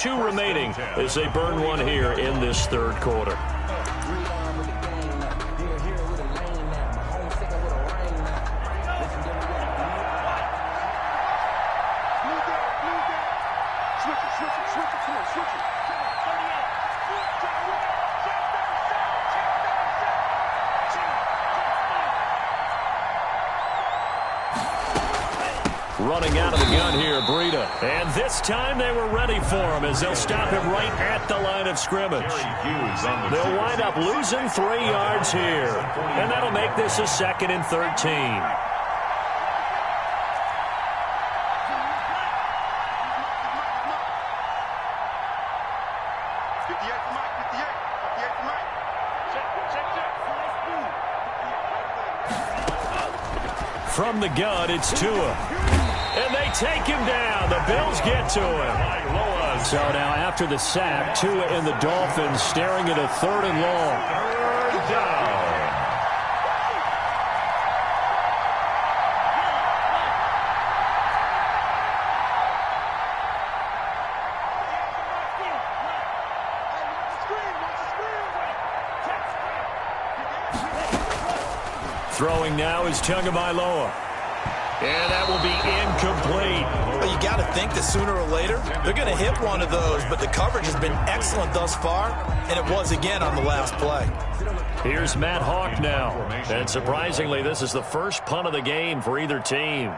2 remaining as they burn one here in this third quarter. Running out of the gun here, Breida. And this time they were ready for him as they'll stop him right at the line of scrimmage. They'll wind up losing 3 yards here. And that'll make this a 2nd and 13. From the gun, it's Tua. And they take him down. The Bills get to him. So now after the sack, Tua and the Dolphins staring at a 3rd and long. 3rd down. Throwing now is Tagovailoa. And that will be incomplete. Well, you got to think that sooner or later they're going to hit one of those, but the coverage has been excellent thus far, and it was again on the last play. Here's Matt Hawk now. And surprisingly, this is the first punt of the game for either team.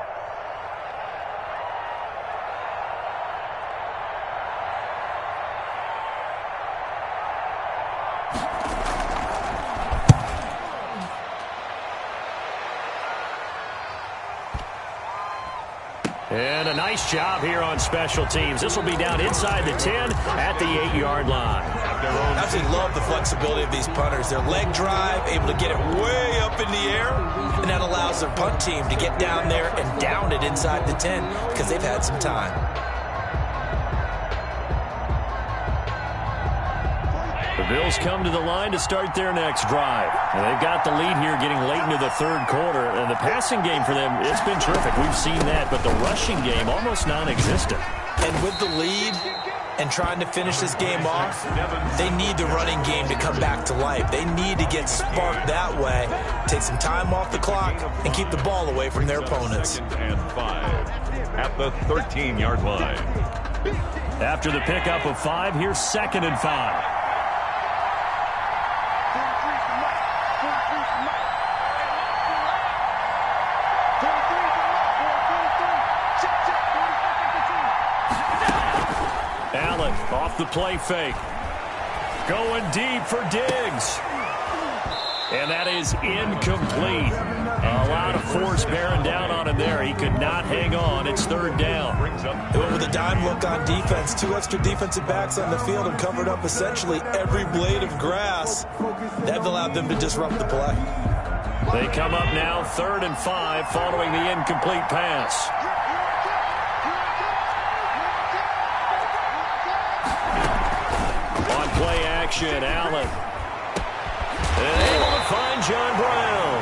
And a nice job here on special teams. This will be down inside the 10 at the 8-yard line. I absolutely love the flexibility of these punters. Their leg drive, able to get it way up in the air, and that allows their punt team to get down there and down it inside the 10 because they've had some time. The Bills come to the line to start their next drive. And they've got the lead here getting late into the 3rd quarter. And the passing game for them, it's been terrific. We've seen that. But the rushing game, almost non-existent. And with the lead and trying to finish this game off, they need the running game to come back to life. They need to get sparked that way, take some time off the clock, and keep the ball away from their opponents. And 5 at the 13-yard line. After the pickup of 5, here's 2nd and 5. Allen off the play fake. Going deep for Diggs. And that is incomplete. A lot of force bearing down on him there. He could not hang on. It's 3rd down. They went with a dime look on defense. 2 extra defensive backs on the field and covered up essentially every blade of grass. That allowed them to disrupt the play. They come up now 3rd and 5 following the incomplete pass. On play action, Allen. And able to find John Brown.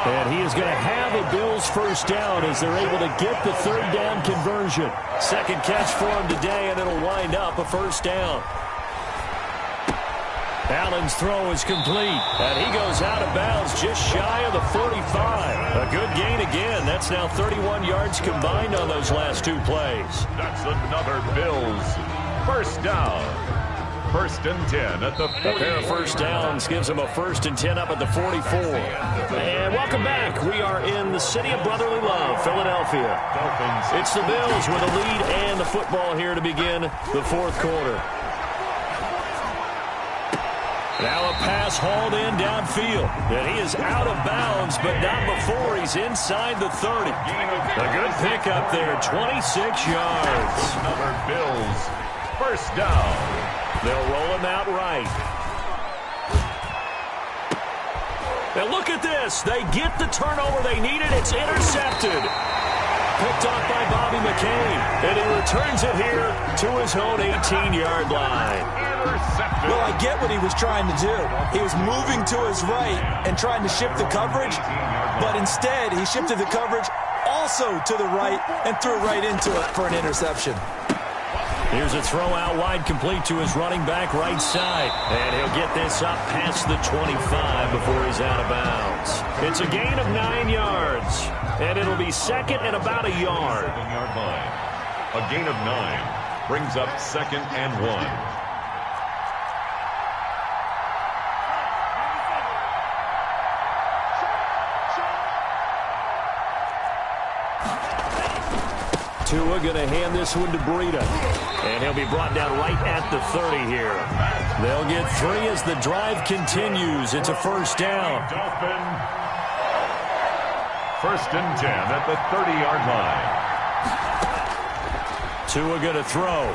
And he is going to have a Bills 1st down as they're able to get the 3rd down conversion. 2nd catch for him today, and it'll wind up a 1st down. Allen's throw is complete, and he goes out of bounds just shy of the 45. A good gain again. That's now 31 yards combined on those last 2 plays. That's another Bills 1st down. 1st and 10 at the 40. A pair of 1st downs gives them a 1st and 10 up at the 44. And welcome back. We are in the city of brotherly love, Philadelphia. It's the Bills with a lead and the football here to begin the 4th quarter. Now a pass hauled in downfield. And he is out of bounds, but not before he's inside the 30. A good pickup there, 26 yards. Another Bills 1st down. They'll roll him out right. Now look at this. They get the turnover they needed. It's intercepted. Picked off by Bobby McCain. And he returns it here to his own 18-yard line. Well, I get what he was trying to do. He was moving to his right and trying to shift the coverage, but instead he shifted the coverage also to the right and threw right into it for an interception. Here's a throw out wide, complete to his running back right side. And he'll get this up past the 25 before he's out of bounds. It's a gain of 9 yards. And it'll be second and about a yard. A gain of 9 brings up 2nd and 1. Tua going to hand this one to Breida. And he'll be brought down right at the 30 here. They'll get 3 as the drive continues. It's a first down. First and 10 at the 30-yard line. Tua going to throw.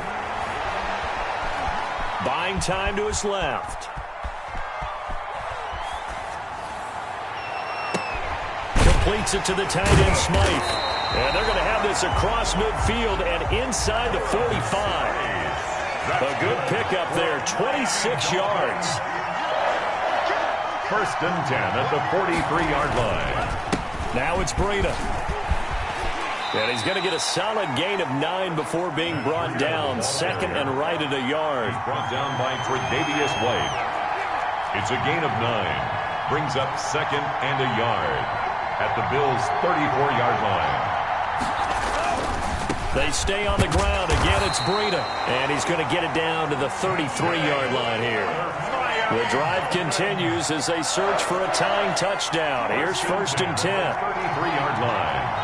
Buying time to his left. Completes it to the tight end, Smythe. And they're going to have this across midfield and inside the 45. A good pickup there, 26 yards. First and 10 at the 43-yard line. Now it's Breida. And he's going to get a solid gain of 9 before being brought down. Second and right at a yard. Brought down by Tre'Davious White. It's a gain of 9. Brings up 2nd and a yard at the Bills' 34-yard line. They stay on the ground. Again, it's Breida. And he's going to get it down to the 33-yard line here. The drive continues as they search for a tying touchdown. Here's first and 10. 33-yard line.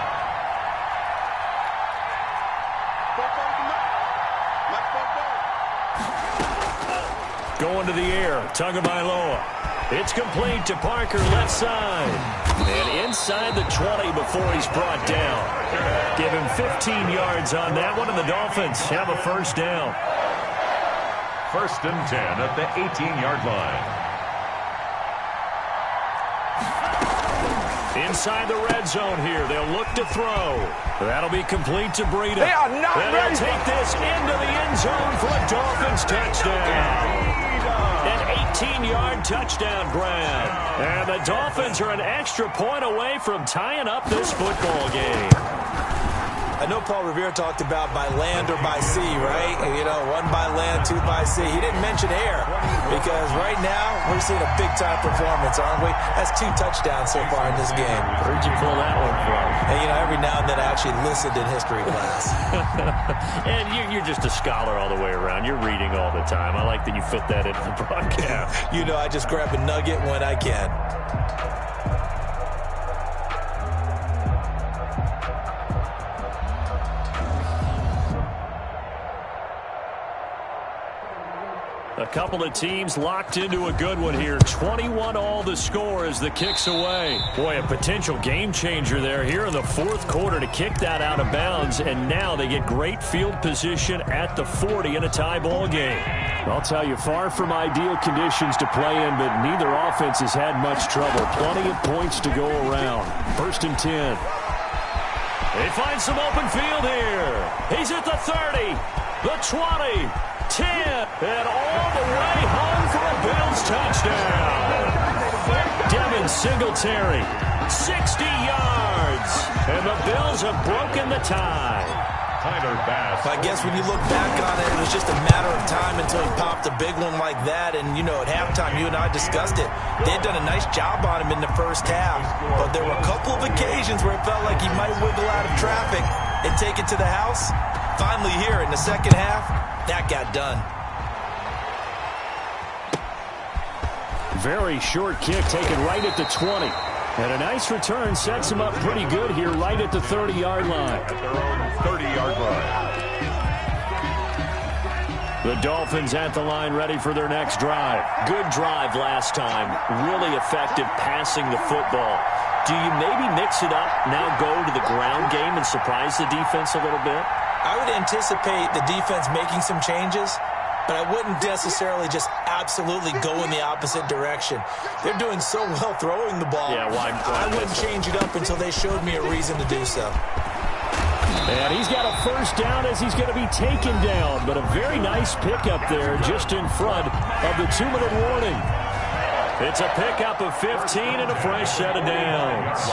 Going to the air. Tagovailoa. It's complete to Parker, left side. And inside the 20 before he's brought down. Give him 15 yards on that one, and the Dolphins have a first down. First and 10 at the 18-yard line. Inside the red zone here. They'll look to throw. That'll be complete to Breida. They are not and ready. They'll take this into the end zone for a Dolphins touchdown. An 18-yard touchdown grab. And the Dolphins are an extra point away from tying up this football game. I know Paul Revere talked about by land or by sea, right? You know, 1 by land, 2 by sea. He didn't mention air because right now we're seeing a big-time performance, aren't we? That's 2 touchdowns so far in this game. Where'd you pull that one from? And, you know, every now and then I actually listened in history class. And you're just a scholar all the way around. You're reading all the time. I like that you fit that into the broadcast. You know, I just grab a nugget when I can. A couple of teams locked into a good one here. 21 all the score as the kick's away. Boy, a potential game changer there here in the fourth quarter to kick that out of bounds. And now they get great field position at the 40 in a tie ball game. I'll tell you, far from ideal conditions to play in, but neither offense has had much trouble. Plenty of points to go around. First and 10. They find some open field here. He's at the 30, the 20, 10, and all the way home for a Bills touchdown. Devin Singletary, 60 yards, and the Bills have broken the tie. I guess when you look back on it, it was just a matter of time until he popped a big one like that. And, you know, at halftime, you and I discussed it. They'd done a nice job on him in the first half. But there were a couple of occasions where it felt like he might wiggle out of traffic and take it to the house. Finally here in the second half, that got done. Very short kick taken right at the 20. And a nice return sets him up pretty good here right at the 30-yard line. At their own 30-yard line. The Dolphins at the line ready for their next drive. Good drive last time. Really effective passing the football. Do you maybe mix it up, now go to the ground game and surprise the defense a little bit? I would anticipate the defense making some changes, but I wouldn't necessarily just absolutely go in the opposite direction. They're doing so well throwing the ball. Yeah, why I wouldn't change it up until they showed me a reason to do so. And he's got a first down as he's going to be taken down, but a very nice pickup there just in front of the 2-minute warning. It's a pickup of 15 and a fresh set of downs.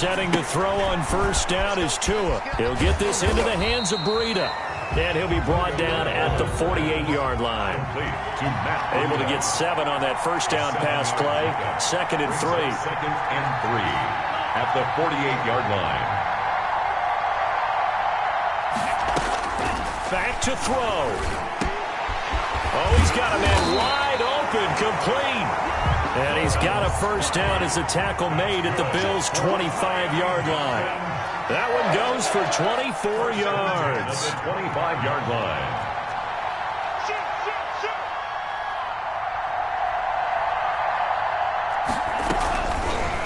Setting to throw on first down is Tua. He'll get this into the hands of Breida. And he'll be brought down at the 48-yard line. Able to get 7 on that first down pass play. 2nd and 3. 2nd and 3 at the 48-yard line. Back to throw. Oh, he's got a man wide open, complete. And he's got a first down as a tackle made at the Bills' 25-yard line. That one goes for 24 yards. The 25-yard line.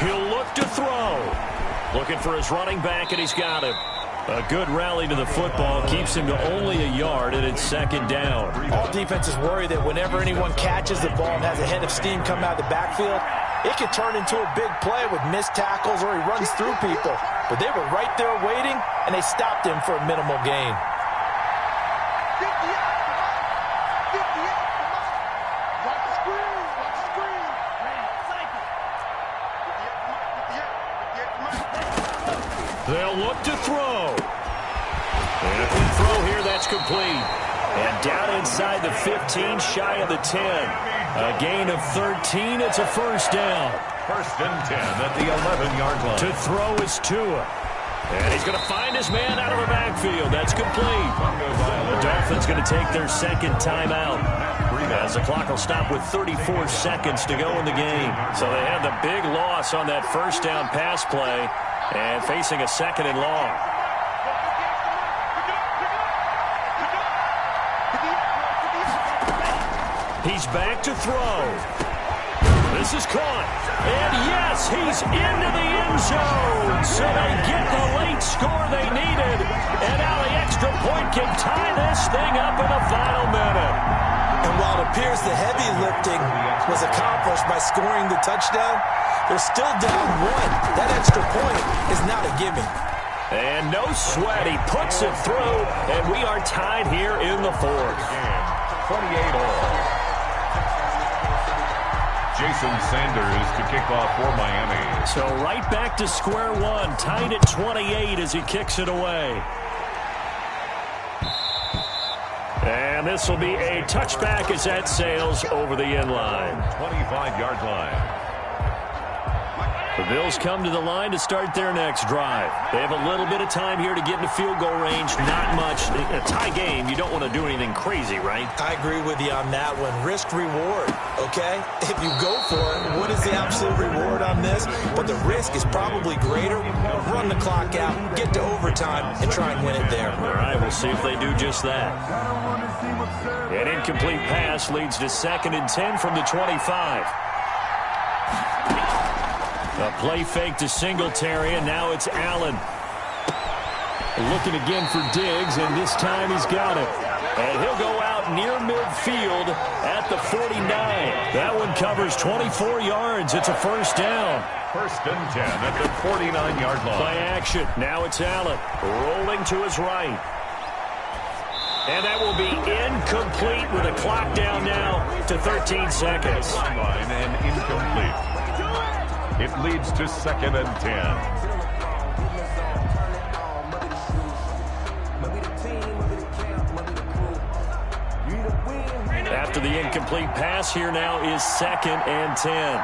He'll look to throw. Looking for his running back, and he's got him. A good rally to the football keeps him to only a yard, and it's 2nd down. All defenses worry that whenever anyone catches the ball and has a head of steam come out of the backfield, it can turn into a big play with missed tackles or he runs through people. But they were right there waiting, and they stopped him for a minimal gain. They'll look to throw. And if we throw here, that's complete. And down inside the 15, shy of the 10. A gain of 13. It's a first down. 1st and 10 at the 11-yard line. To throw is Tua. And he's going to find his man out of the backfield. That's complete. The Dolphins going to take their 2nd timeout, as the clock will stop with 34 seconds to go in the game. So they had the big loss on that first down pass play and facing a 2nd and long. He's back to throw. This is caught. And yes, he's into the end zone. So they get the late score they needed. And now the extra point can tie this thing up in the final minute. And while it appears the heavy lifting was accomplished by scoring the touchdown, they're still down 1. That extra point is not a gimme. And no sweat. He puts it through. And we are tied here in the 4th. 28 all. Jason Sanders to kick off for Miami. So right back to square one, tied at 28 as he kicks it away. And this will be a touchback as that sails over the end line. 25-yard line. The Bills come to the line to start their next drive. They have a little bit of time here to get into field goal range. Not much. A tie game, you don't want to do anything crazy, right? I agree with you on that one. Risk reward, okay? If you go for it, what is the absolute reward on this? But the risk is probably greater. Run the clock out, get to overtime, and try and win it there. All right, we'll see if they do just that. An incomplete pass leads to 2nd and 10 from the 25. A play fake to Singletary, and now it's Allen. Looking again for Diggs, and this time he's got it. And he'll go out near midfield at the 49. That one covers 24 yards. It's a first down. 1st and 10 at the 49-yard line. Play action. Now it's Allen rolling to his right. And that will be incomplete with a clock down now to 13 seconds. Line and incomplete. It leads to 2nd and 10. After the incomplete pass, here now is 2nd and 10.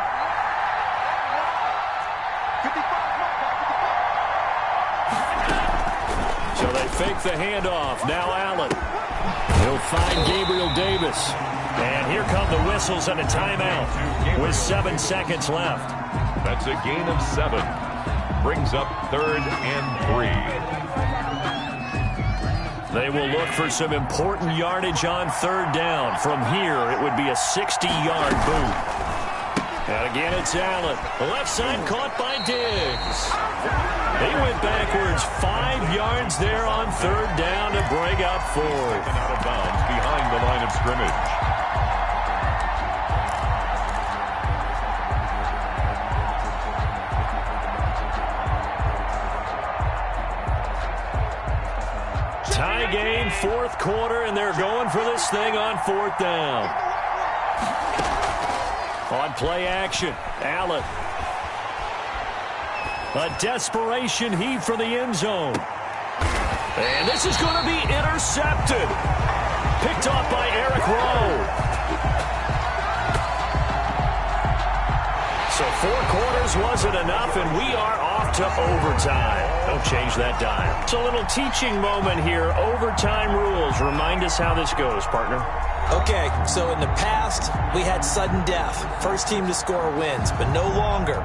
So they fake the handoff. Now Allen. He'll find Gabriel Davis. And here come the whistles and a timeout with 7 seconds left. That's a gain of 7. Brings up 3rd and 3. They will look for some important yardage on 3rd down. From here, it would be a 60-yard boot. And again, it's Allen. The left side caught by Diggs. They went backwards 5 yards there on 3rd down to bring up 4th. Out of bounds behind the line of scrimmage. Tie game, 4th quarter, and they're going for this thing on 4th down. On play action, Allen. A desperation heave for the end zone. And this is going to be intercepted. Picked off by Eric Rowe. So 4 quarters wasn't enough, and we are off to overtime. Don't change that dime. It's a little teaching moment here. Overtime rules. Remind us how this goes, partner. Okay, so in the past, we had sudden death. First team to score wins, but no longer.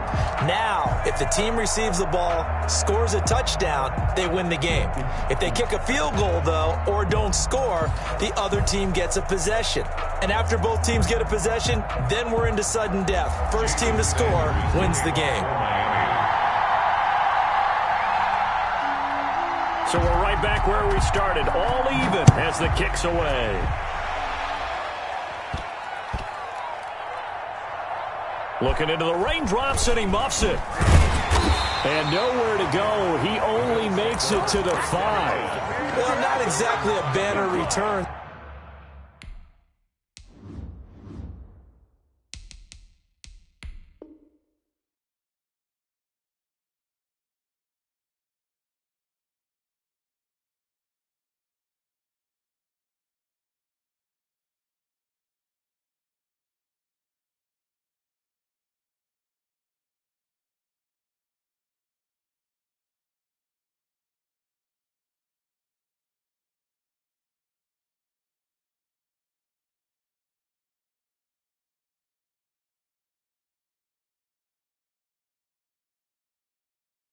Now, if the team receives the ball, scores a touchdown, they win the game. If they kick a field goal, though, or don't score, the other team gets a possession. And after both teams get a possession, then we're into sudden death. First team to score wins the game. So we're right back where we started, all even as the kick's away. Looking into the raindrops, and he muffs it. And nowhere to go. He only makes it to the 5. Well, not exactly a banner return.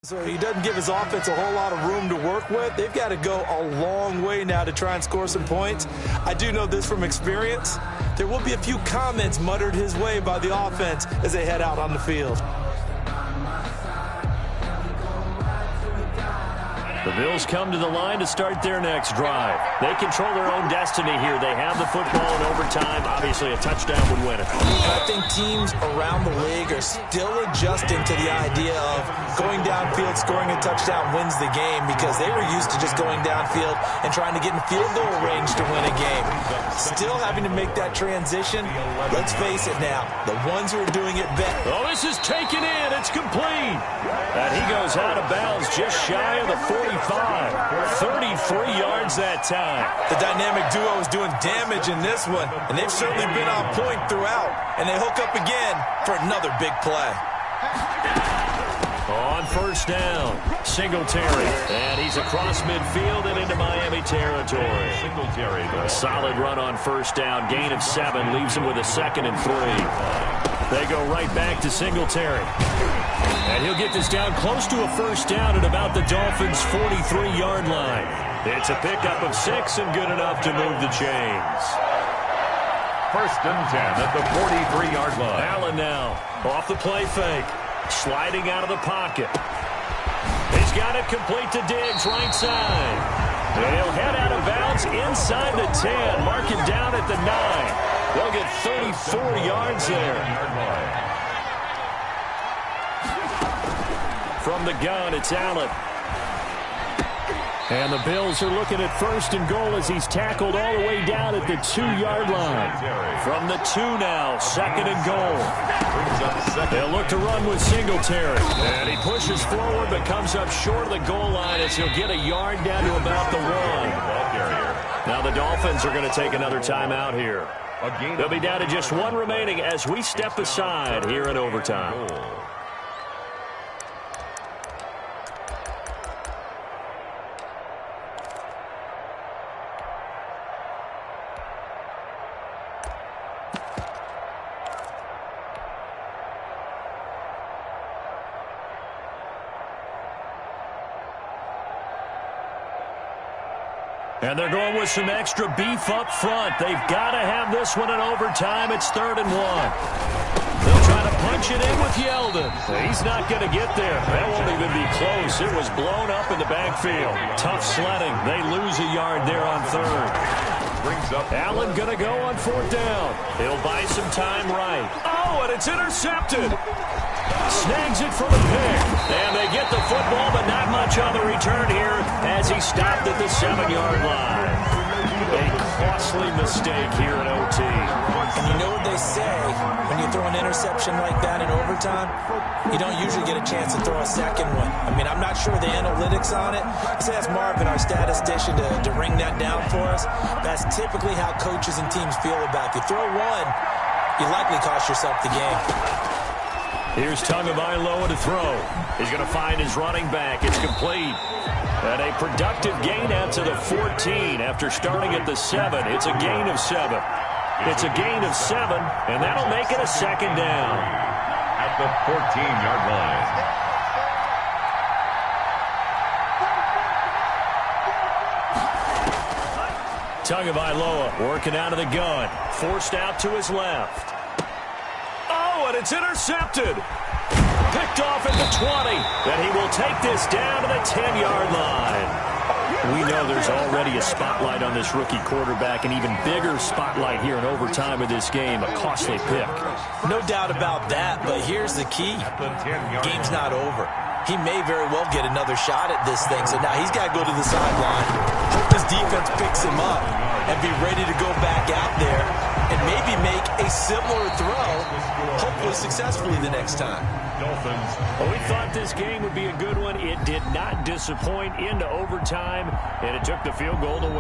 So he doesn't give his offense a whole lot of room to work with. They've got to go a long way now to try and score some points. I do know this from experience. There will be a few comments muttered his way by the offense as they head out on the field. The Bills come to the line to start their next drive. They control their own destiny here. They have the football in overtime. Obviously, a touchdown would win it. And I think teams around the league are still adjusting to the idea of going downfield, scoring a touchdown wins the game, because they were used to just going downfield and trying to get in field goal range to win a game. Still having to make that transition. Let's face it now, the ones who are doing it better. Oh, this is taken in. It's complete. And he goes out of bounds just shy of the 45. 33 yards that time. The dynamic duo is doing damage in this one, and they've certainly been on point throughout. And they hook up again for another big play. On first down, Singletary. And he's across midfield and into Miami territory. Singletary, a solid run on first down. Gain of 7 leaves him with a 2nd and 3. They go right back to Singletary. And he'll get this down close to a first down at about the Dolphins' 43-yard line. It's a pickup of 6 and good enough to move the chains. First and 10 at the 43-yard line. Allen now off the play fake. Sliding out of the pocket. He's got it complete to Diggs, right side. And he'll head out of bounds inside the 10. Mark it down at the 9. They'll get 34 yards there. From the gun, it's Allen. And the Bills are looking at first and goal as he's tackled all the way down at the 2-yard line. From the 2 now, 2nd and goal. They'll look to run with Singletary. And he pushes forward but comes up short of the goal line as he'll get a yard down to about the 1. Now the Dolphins are going to take another timeout here. They'll be down to just 1 remaining as we step aside here in overtime. And they're going with some extra beef up front. They've got to have this one in overtime. It's 3rd and 1. They'll try to punch it in with Yeldon. He's not going to get there. That won't even be close. It was blown up in the backfield. Tough sledding. They lose a yard there on 3rd. Brings up Allen going to go on 4th down. He'll buy some time right. Oh, and it's intercepted. Snags it for the pick. And they get the football, but not much on the return here as he stopped at the 7-yard line. A costly mistake here in OT. And you know what they say, when you throw an interception like that in overtime, you don't usually get a chance to throw a second one. I mean, I'm not sure the analytics on it. Let's ask Marvin, our statistician, to ring that down for us. That's typically how coaches and teams feel about you. Throw one, you likely cost yourself the game. Here's Tagovailoa to throw. He's going to find his running back. It's complete. And a productive gain out to the 14 after starting at the 7. It's a gain of 7. It's a gain of 7, and that'll make it a second down. At the 14-yard line. Tagovailoa working out of the gun. Forced out to his left. Oh, and it's intercepted. Picked off at the 20. And he will take this down to the 10-yard line. We know there's already a spotlight on this rookie quarterback, an even bigger spotlight here in overtime of this game, a costly pick. No doubt about that, but here's the key. Game's not over. He may very well get another shot at this thing, so now he's got to go to the sideline, hope his defense picks him up, and be ready to go back out there and maybe make a similar throw, hopefully successfully the next time. Well, we thought this game would be a good one. It did not disappoint into overtime, and it took the field goal to win.